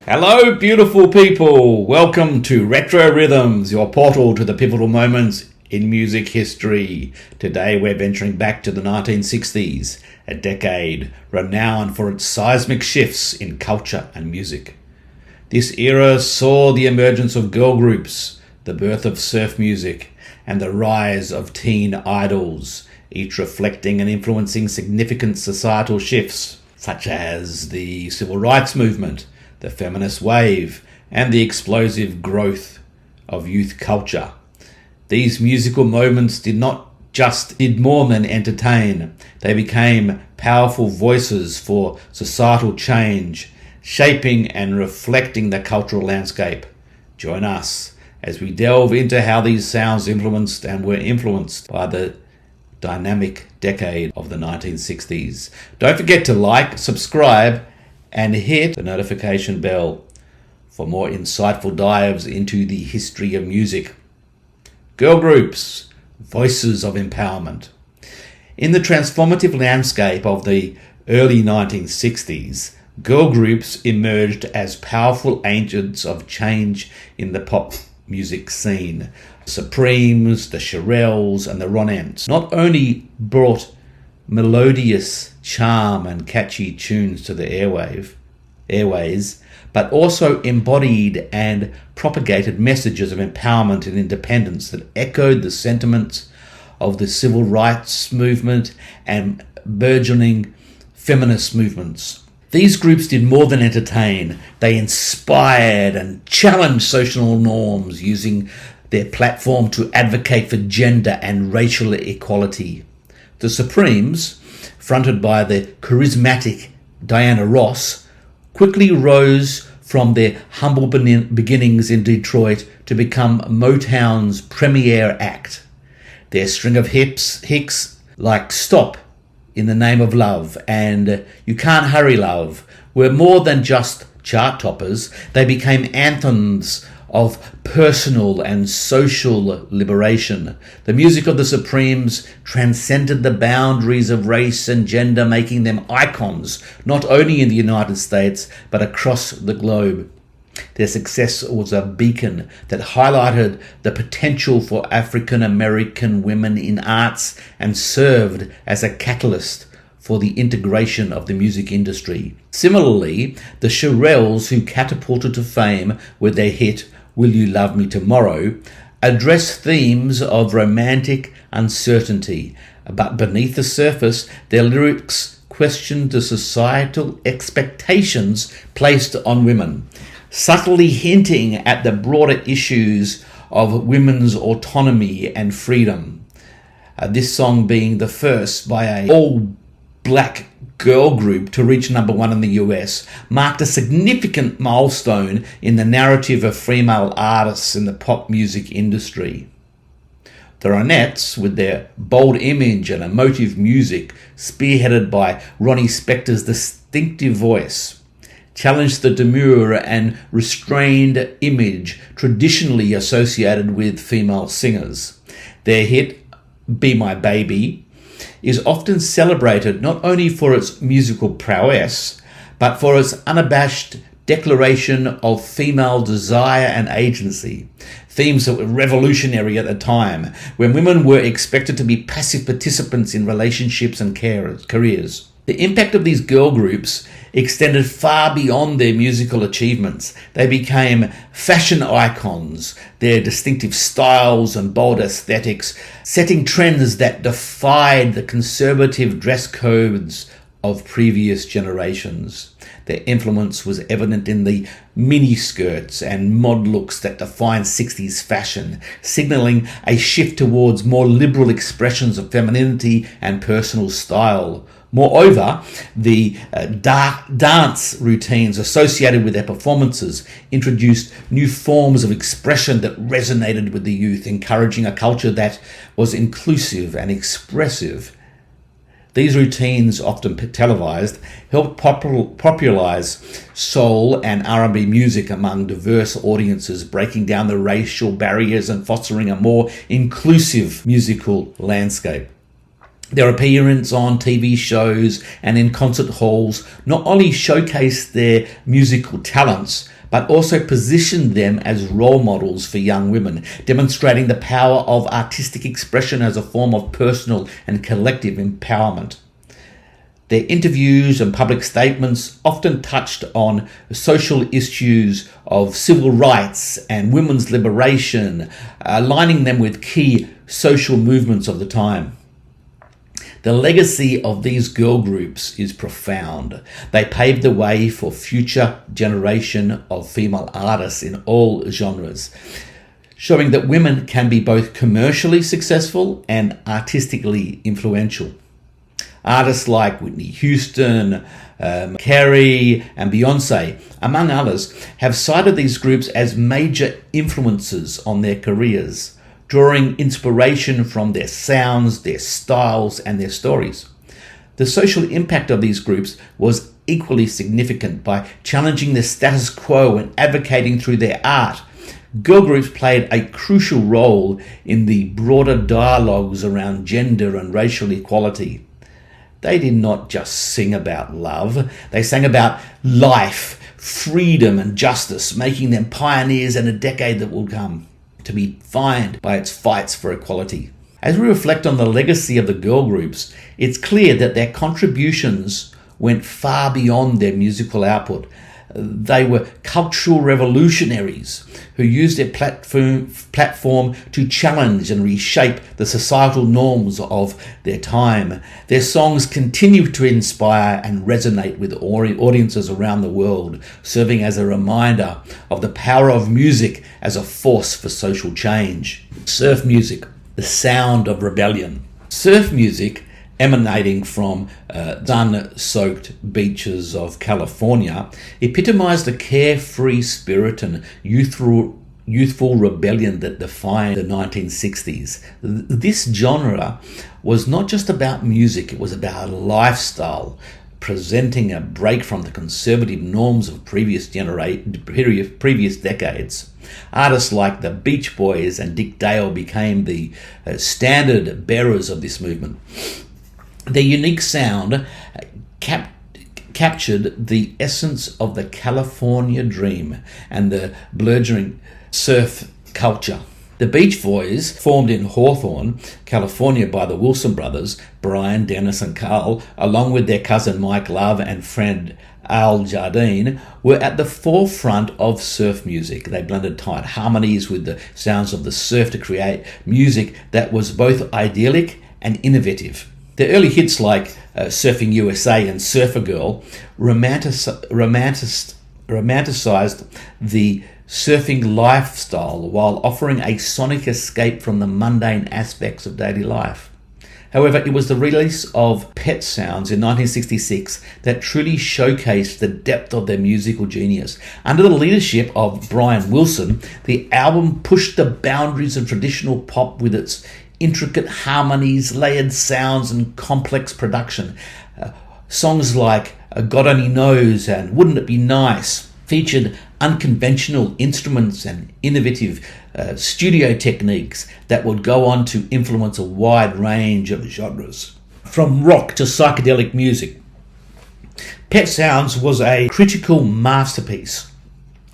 Hello, beautiful people. Welcome to Retro Rhythms, your portal to the pivotal moments in music history. Today we're venturing back to the 1960s, a decade renowned for its seismic shifts in culture and music. This era saw the emergence of girl groups, the birth of surf music, and the rise of teen idols, each reflecting and influencing significant societal shifts, such as the civil rights movement, the feminist wave, and the explosive growth of youth culture. These musical moments did more than entertain. They became powerful voices for societal change, shaping and reflecting the cultural landscape. Join us as we delve into how these sounds influenced and were influenced by the dynamic decade of the 1960s. Don't forget to like, subscribe, and hit the notification bell for more insightful dives into the history of music. Girl groups, voices of empowerment. In the transformative landscape of the early 1960s, girl groups emerged as powerful agents of change in the pop music scene. The Supremes, the Shirelles, and the Ronettes not only brought melodious charm and catchy tunes to the airways, but also embodied and propagated messages of empowerment and independence that echoed the sentiments of the civil rights movement and burgeoning feminist movements. These groups did more than entertain. They inspired and challenged social norms, using their platform to advocate for gender and racial equality. The Supremes, fronted by the charismatic Diana Ross, quickly rose from their humble beginnings in Detroit to become Motown's premier act. Their string of hits like Stop, In the Name of Love, and You Can't Hurry Love were more than just chart toppers. They became anthems of personal and social liberation. The music of the Supremes transcended the boundaries of race and gender, making them icons not only in the United States but across the globe. Their success was a beacon that highlighted the potential for African American women in arts and served as a catalyst for the integration of the music industry. Similarly, the Shirelles, who catapulted to fame with their hit Will You Love Me Tomorrow, address themes of romantic uncertainty, but beneath the surface, their lyrics questioned the societal expectations placed on women, subtly hinting at the broader issues of women's autonomy and freedom. This song being the first by an all-black girl group to reach number one in the US, marked a significant milestone in the narrative of female artists in the pop music industry. The Ronettes, with their bold image and emotive music, spearheaded by Ronnie Spector's distinctive voice, challenged the demure and restrained image traditionally associated with female singers. Their hit, Be My Baby, is often celebrated not only for its musical prowess, but for its unabashed declaration of female desire and agency, themes that were revolutionary at the time, when women were expected to be passive participants in relationships and careers. The impact of these girl groups extended far beyond their musical achievements. They became fashion icons, their distinctive styles and bold aesthetics, setting trends that defied the conservative dress codes of previous generations. Their influence was evident in the mini-skirts and mod looks that defined 60s fashion, signaling a shift towards more liberal expressions of femininity and personal style. Moreover, the dance routines associated with their performances introduced new forms of expression that resonated with the youth, encouraging a culture that was inclusive and expressive. These routines, often televised, helped popularize soul and R&B music among diverse audiences, breaking down the racial barriers and fostering a more inclusive musical landscape. Their appearance on TV shows and in concert halls not only showcased their musical talents, but also positioned them as role models for young women, demonstrating the power of artistic expression as a form of personal and collective empowerment. Their interviews and public statements often touched on social issues of civil rights and women's liberation, aligning them with key social movements of the time. The legacy of these girl groups is profound. They paved the way for future generation of female artists in all genres, showing that women can be both commercially successful and artistically influential. Artists like Whitney Houston, Carey and Beyonce, among others, have cited these groups as major influences on their careers, drawing inspiration from their sounds, their styles, and their stories. The social impact of these groups was equally significant by challenging the status quo and advocating through their art. Girl groups played a crucial role in the broader dialogues around gender and racial equality. They did not just sing about love, they sang about life, freedom, and justice, making them pioneers in a decade that will come, to be defined by its fights for equality. As we reflect on the legacy of the girl groups, it's clear that their contributions went far beyond their musical output. They were cultural revolutionaries who used their platform to challenge and reshape the societal norms of their time. Their songs continue to inspire and resonate with audiences around the world, serving as a reminder of the power of music as a force for social change. Surf music, the sound of rebellion. Surf music, emanating from sun-soaked beaches of California, epitomized the carefree spirit and youthful rebellion that defined the 1960s. This genre was not just about music, it was about a lifestyle, presenting a break from the conservative norms of previous decades. Artists like the Beach Boys and Dick Dale became the standard bearers of this movement. Their unique sound captured the essence of the California dream and the burgeoning surf culture. The Beach Boys, formed in Hawthorne, California by the Wilson brothers, Brian, Dennis and Carl, along with their cousin Mike Love and friend Al Jardine, were at the forefront of surf music. They blended tight harmonies with the sounds of the surf to create music that was both idyllic and innovative. The early hits like Surfing USA and Surfer Girl romanticized the surfing lifestyle while offering a sonic escape from the mundane aspects of daily life. However, it was the release of Pet Sounds in 1966 that truly showcased the depth of their musical genius. Under the leadership of Brian Wilson, the album pushed the boundaries of traditional pop with its intricate harmonies, layered sounds, and complex production. Songs like God Only Knows and Wouldn't It Be Nice featured unconventional instruments and innovative studio techniques that would go on to influence a wide range of genres, from rock to psychedelic music. Pet Sounds was a critical masterpiece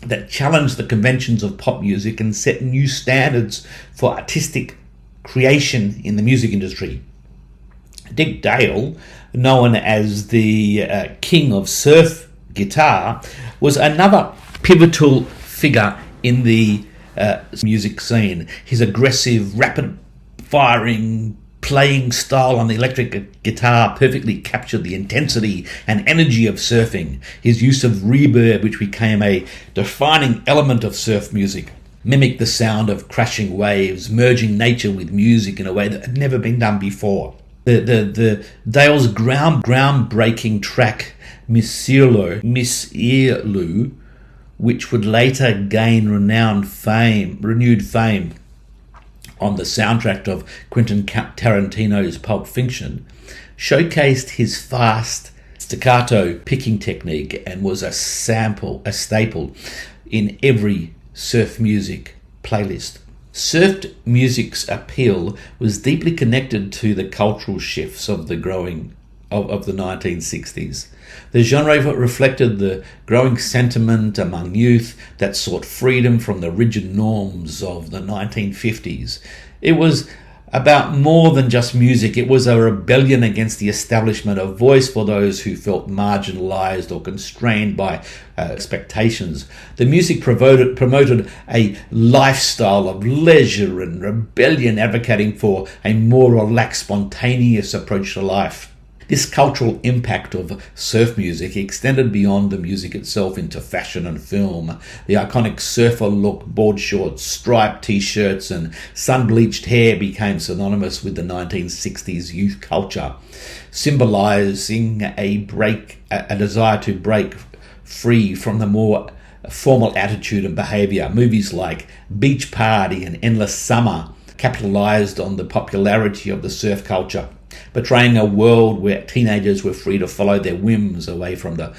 that challenged the conventions of pop music and set new standards for artistic creation in the music industry. Dick Dale, known as the king of surf guitar, was another pivotal figure in the music scene. His aggressive, rapid-firing playing style on the electric guitar perfectly captured the intensity and energy of surfing. His use of reverb, which became a defining element of surf music, mimicked the sound of crashing waves, merging nature with music in a way that had never been done before. The Dale's groundbreaking track Miss Earloo, which would later gain renewed fame on the soundtrack of Quentin Tarantino's Pulp Fiction, showcased his fast staccato picking technique and was a staple in every surf music playlist. Surf music's appeal was deeply connected to the cultural shifts of the 1960s. The genre reflected the growing sentiment among youth that sought freedom from the rigid norms of the 1950s. It was about more than just music. It was a rebellion against the establishment, a voice for those who felt marginalized or constrained by expectations. The music promoted a lifestyle of leisure and rebellion, advocating for a more relaxed, spontaneous approach to life. This cultural impact of surf music extended beyond the music itself into fashion and film. The iconic surfer look, board shorts, striped t-shirts and sun-bleached hair became synonymous with the 1960s youth culture, symbolizing a desire to break free from the more formal attitude and behavior. Movies like Beach Party and Endless Summer capitalized on the popularity of the surf culture, portraying a world where teenagers were free to follow their whims away from the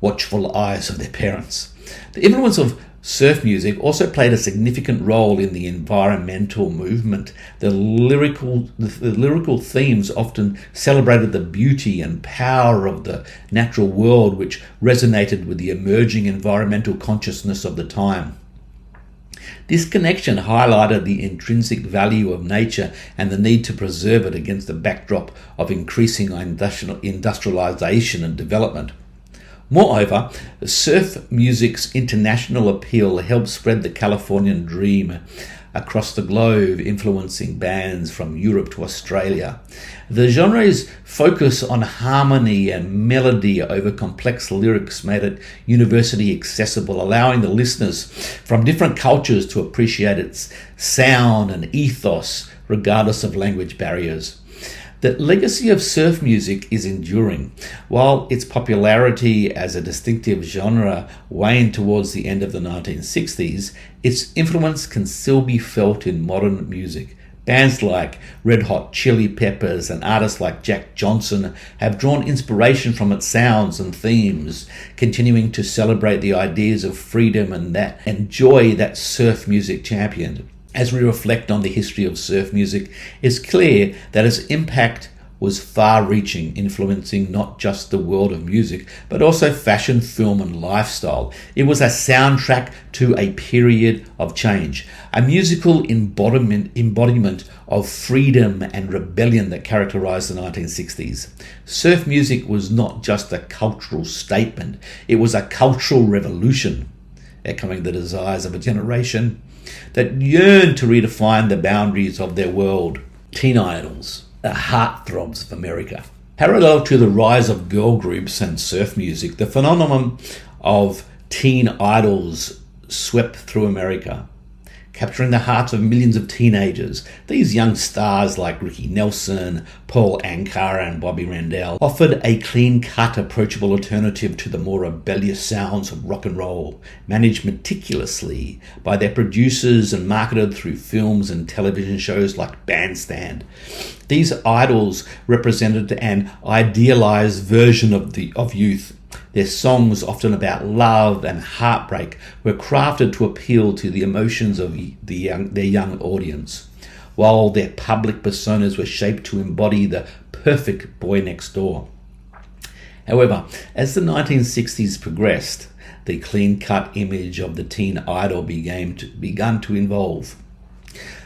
watchful eyes of their parents. The influence of surf music also played a significant role in the environmental movement. The lyrical themes often celebrated the beauty and power of the natural world, which resonated with the emerging environmental consciousness of the time. This connection highlighted the intrinsic value of nature and the need to preserve it against the backdrop of increasing industrialization and development. Moreover, surf music's international appeal helped spread the Californian dream across the globe, influencing bands from Europe to Australia. The genre's focus on harmony and melody over complex lyrics made it universally accessible, allowing the listeners from different cultures to appreciate its sound and ethos regardless of language barriers. The legacy of surf music is enduring. While its popularity as a distinctive genre waned towards the end of the 1960s, its influence can still be felt in modern music. Bands like Red Hot Chili Peppers and artists like Jack Johnson have drawn inspiration from its sounds and themes, continuing to celebrate the ideas of freedom and joy that surf music championed. As we reflect on the history of surf music, it's clear that its impact was far-reaching, influencing not just the world of music, but also fashion, film, and lifestyle. It was a soundtrack to a period of change, a musical embodiment of freedom and rebellion that characterized the 1960s. Surf music was not just a cultural statement, it was a cultural revolution, echoing the desires of a generation that yearned to redefine the boundaries of their world. Teen idols, the heartthrobs of America. Parallel to the rise of girl groups and surf music, the phenomenon of teen idols swept through America, capturing the hearts of millions of teenagers. These young stars like Ricky Nelson, Paul Anka, and Bobby Randell offered a clean-cut, approachable alternative to the more rebellious sounds of rock and roll, managed meticulously by their producers and marketed through films and television shows like Bandstand. These idols represented an idealized version of youth. Their songs, often about love and heartbreak, were crafted to appeal to the emotions of their young audience, while their public personas were shaped to embody the perfect boy next door. However, as the 1960s progressed, the clean-cut image of the teen idol began to evolve.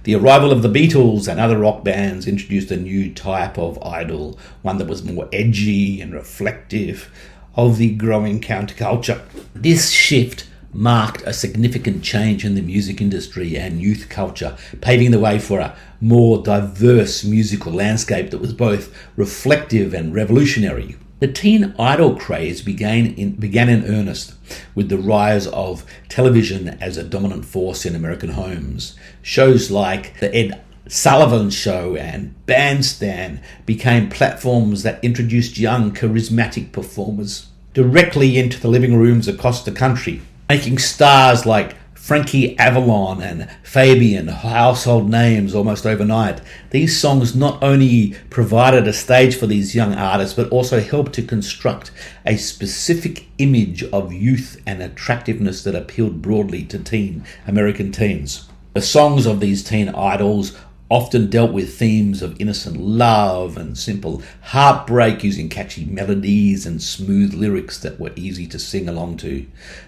The arrival of the Beatles and other rock bands introduced a new type of idol, one that was more edgy and reflective of the growing counterculture. This shift marked a significant change in the music industry and youth culture, paving the way for a more diverse musical landscape that was both reflective and revolutionary. The teen idol craze began in earnest with the rise of television as a dominant force in American homes. Shows like The Ed Sullivan Show and Bandstand became platforms that introduced young, charismatic performers directly into the living rooms across the country, making stars like Frankie, Avalon, and Fabian household names almost overnight. These songs not only provided a stage for these young artists, but also helped to construct a specific image of youth and attractiveness that appealed broadly to American teens. The songs of these teen idols often dealt with themes of innocent love and simple heartbreak using catchy melodies and smooth lyrics that were easy to sing along to.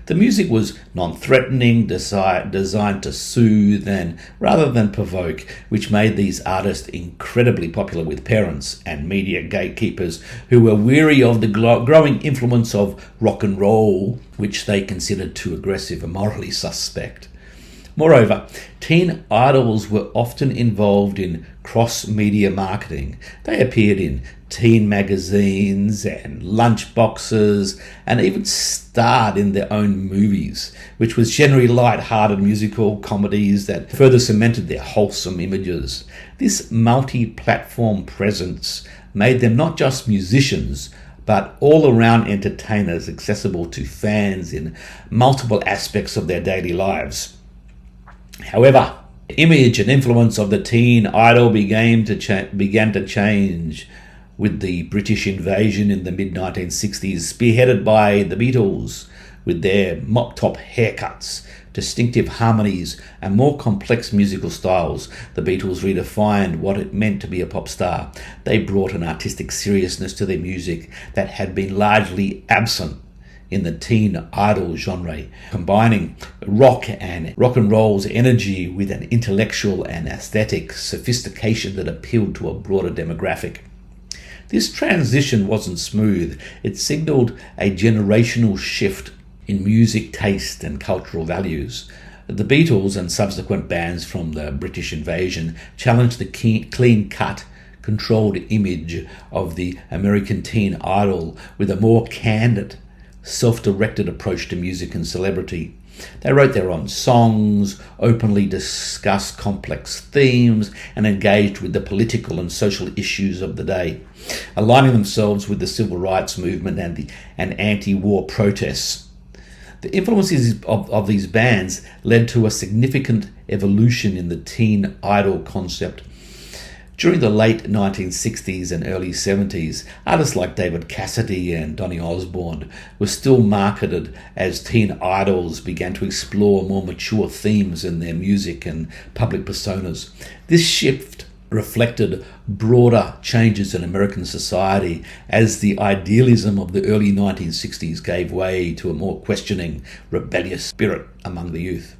The music was non-threatening, designed to soothe and rather than provoke, which made these artists incredibly popular with parents and media gatekeepers who were weary of the growing influence of rock and roll, which they considered too aggressive and morally suspect. Moreover, teen idols were often involved in cross-media marketing. They appeared in teen magazines and lunchboxes and even starred in their own movies, which was generally light-hearted musical comedies that further cemented their wholesome images. This multi-platform presence made them not just musicians, but all-around entertainers accessible to fans in multiple aspects of their daily lives. However, the image and influence of the teen idol began to change with the British invasion in the mid-1960s, spearheaded by the Beatles with their mop-top haircuts, distinctive harmonies and more complex musical styles. The Beatles redefined what it meant to be a pop star. They brought an artistic seriousness to their music that had been largely absent in the teen idol genre, combining rock and roll's energy with an intellectual and aesthetic sophistication that appealed to a broader demographic. This transition wasn't smooth. It signaled a generational shift in music taste and cultural values. The Beatles and subsequent bands from the British invasion challenged the clean-cut, controlled image of the American teen idol with a more candid, self-directed approach to music and celebrity. They wrote their own songs, openly discussed complex themes, and engaged with the political and social issues of the day, aligning themselves with the civil rights movement and anti-war protests. The influences of these bands led to a significant evolution in the teen idol concept. During the late 1960s and early 70s, artists like David Cassidy and Donny Osborne were still marketed as teen idols, began to explore more mature themes in their music and public personas. This shift reflected broader changes in American society as the idealism of the early 1960s gave way to a more questioning, rebellious spirit among the youth.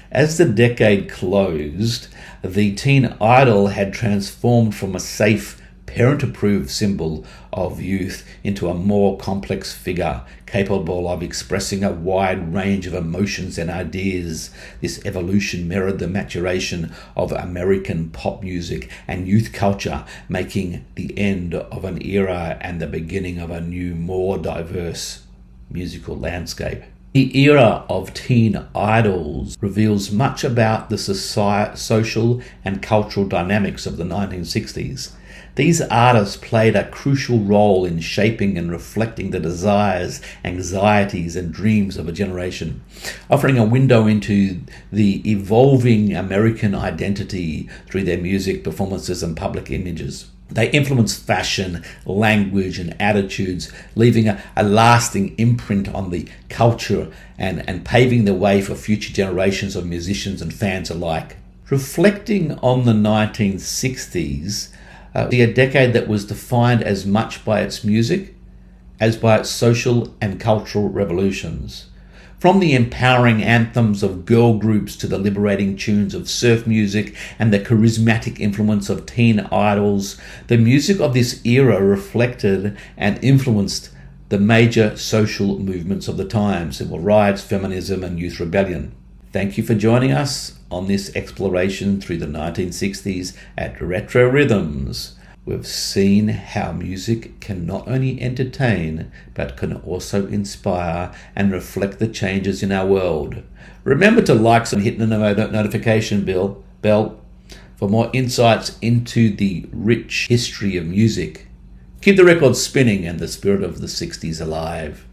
As the decade closed, the teen idol had transformed from a safe, parent-approved symbol of youth into a more complex figure capable of expressing a wide range of emotions and ideas. This evolution mirrored the maturation of American pop music and youth culture, making the end of an era and the beginning of a new, more diverse musical landscape. The era of teen idols reveals much about the social and cultural dynamics of the 1960s. These artists played a crucial role in shaping and reflecting the desires, anxieties, and dreams of a generation, offering a window into the evolving American identity through their music, performances, and public images. They influenced fashion, language, and attitudes, leaving a lasting imprint on the culture and paving the way for future generations of musicians and fans alike. Reflecting on the 1960s, a decade that was defined as much by its music as by its social and cultural revolutions. From the empowering anthems of girl groups to the liberating tunes of surf music and the charismatic influence of teen idols, the music of this era reflected and influenced the major social movements of the time: civil rights, feminism, and youth rebellion. Thank you for joining us on this exploration through the 1960s at Retro Rhythms. We've seen how music can not only entertain, but can also inspire and reflect the changes in our world. Remember to like and hit the notification bell for more insights into the rich history of music. Keep the records spinning and the spirit of the 60s alive.